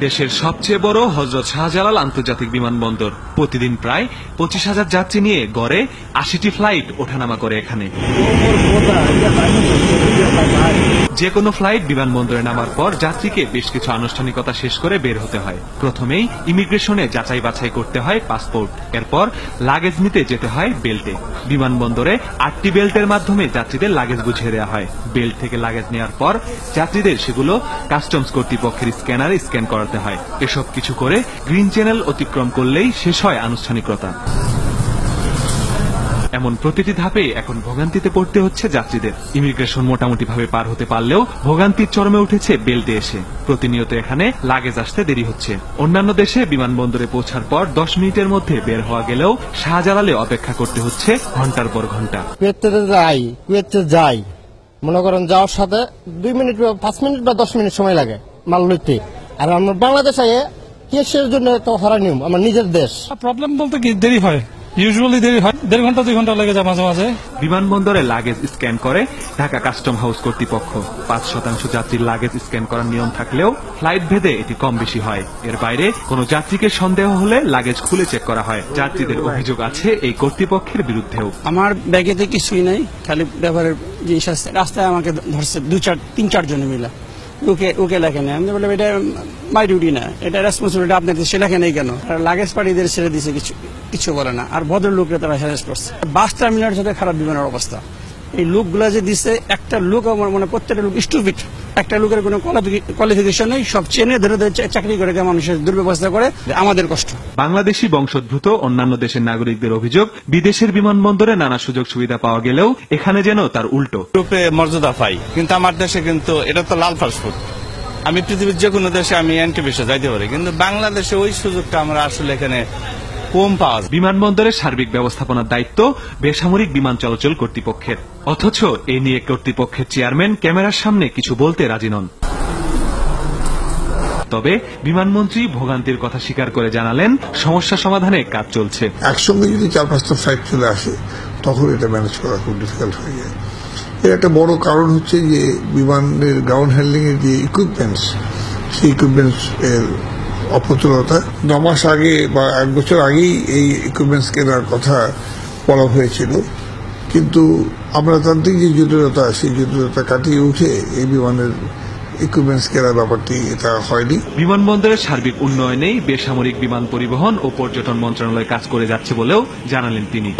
দেশের সবচেয়ে বড় হযরত শাহজালাল আন্তর্জাতিক বিমানবন্দর প্রতিদিন প্রায় 25,000 যাত্রী নিয়ে গড়ে 80টি ফ্লাইট ওঠানামা করে এখানে। যে কোনো ফ্লাইট বিমানবন্দরে নামার পর যাত্রীকে বেশ কিছু আনুষ্ঠানিকতা শেষ করে বের হতে হয়। প্রথমেই ইমিগ্রেশনে যাচাই বাছাই করতে হয় পাসপোর্ট, এরপর লাগেজ নিতে যেতে হয় বেল্টে। বিমানবন্দরে 8টি বেল্টের মাধ্যমে যাত্রীদের লাগেজ বুঝিয়ে দেওয়া হয়। বেল্ট থেকে লাগেজ নেওয়ার পর যাত্রীদের সেগুলো কাস্টমস কর্তৃপক্ষের স্ক্যানারে স্ক্যান করাতে হয়। এসব কিছু করে গ্রিন চ্যানেল অতিক্রম করলেই শেষ হয় আনুষ্ঠানিকতা। এমন প্রতিটি ধাপে এখন ভোগান্তিতে পড়তে হচ্ছে যাত্রীদের। ইমিগ্রেশন মোটামুটি ভাবে পার হতে পারলেও ভোগান্তির চরমে উঠেছে বেল্টে এসে। প্রতিনিয়ত এখানে লাগেজ আসতে দেরি হচ্ছে। অন্যান্য দেশে বিমানবন্দরে পৌঁছার পর 10 মিনিটের মধ্যে বের হওয়া গেলেও শাহজালালে অপেক্ষা করতে হচ্ছে ঘন্টার পর ঘন্টা। কুয়েতে যাই মনে করেন যাওয়ার সাথে 2 মিনিট বা 5 মিনিট বা 10 মিনিট সময় লাগে মাল লইতে। আর আমরা বাংলাদেশে কেসের জন্য তো হরানিয়ম আমার নিজের দেশ। প্রবলেম বলতে কি দেরি হয়, ইউজুয়ালি দেরি হয় 1.5 ঘন্টা 2 ঘন্টা লেগে যায় মাঝে মাঝে। বিমানবন্দরে লাগেজ স্ক্যান করে ঢাকা কাস্টম হাউস কর্তৃপক্ষ। 5% যাত্রীর লাগেজ স্ক্যান করার নিয়ম থাকলেও ফ্লাইট ভেদে এটি কম বেশি হয়। এর বাইরে কোনো যাত্রীকে সন্দেহ হলে লাগেজ খুলে চেক করা হয়। যাত্রীদের অভিযোগ আছে এই কর্তৃপক্ষের বিরুদ্ধেও। আমার ব্যাগেতে কিছুই নাই, খালি ব্যবহারের জিনিস আছে। রাস্তায় আমাকে ধরছে 3-4 জন মিলে ওকে লেখে নেই। আমি বললাম এটা মাই ডিউটি না, এটা রেসপন্সিবিলিটি আপনাদের, সে লেখে নেই কেন? লাগেজ পার্টিদের ছেড়ে দিছে, কিছু বলে না। আর ভদ্রলোকরা তারা হ্যারাস করছে। বাস টার্মিনাল সাথে খারাপ বিমানের অবস্থা। এই লোকগুলা যে দিছে, একটা লোক আমার মানে প্রত্যেকটা লোক স্টুপিড। একটা লোকের কোনো কোয়ালিফিকেশন নেই, সব চেনে ধরে চাকরি করে মানুষের দুর্ব্যবস্থা করে, আমাদের কষ্ট। বাংলাদেশি বংশোদ্ভূত অন্যান্য দেশের নাগরিকদের অভিযোগ, বিদেশের বিমানবন্দরে নানা সুযোগ সুবিধা পাওয়া গেলেও এখানে যেন তার উল্টো। রূপে মর্যাদা পাই, কিন্তু আমার দেশে কিন্তু এটা তো লাল পাসপোর্ট। আমি পৃথিবীর যে কোনো দেশে আমি এন্ট্রি ভিসা যাইতে পারি, কিন্তু বাংলাদেশে ওই সুযোগটা আমরা আসলে এখানে কম পাওয়া যায়। বিমানবন্দরের সার্বিক ব্যবস্থাপনার দায়িত্ব বেসামরিক বিমান চলাচল কর্তৃপক্ষের। অথচ এ নিয়ে কর্তৃপক্ষের চেয়ারম্যান ক্যামেরার সামনে কিছু বলতে রাজি নন। তবে বিমানমন্ত্রী ভোগান্তির কথা স্বীকার করে জানালেন, সমস্যা সমাধানে কাজ চলছে। একসঙ্গে যদি 4-5টা ফ্লাইট চলে আসে তখন এটা ম্যানেজ করা খুব ডিফিকাল্ট হয়ে যায়। এর একটা বড় কারণ হচ্ছে যে বিমানের গ্রাউন্ড হ্যান্ডলিং এর যে ইকুইপমেন্টস, সেই ইকুইপমেন্টস এর অপ্রতুলতা। 9 মাস আগে বা 1 বছর আগেই এই ইকুইপমেন্টস কেনার কথা বলা হয়েছিল, কিন্তু আমলাতান্ত্রিক যে জটিলতা, সেই জটিলতা কাটিয়ে উঠে এই বিমানের ইকুইপমেন্টস কেনার ব্যাপারটি এটা হয়নি। বিমানবন্দরের সার্বিক উন্নয়নেই বেসামরিক বিমান পরিবহন ও পর্যটন মন্ত্রণালয় কাজ করে যাচ্ছে বলেও জানালেন তিনি।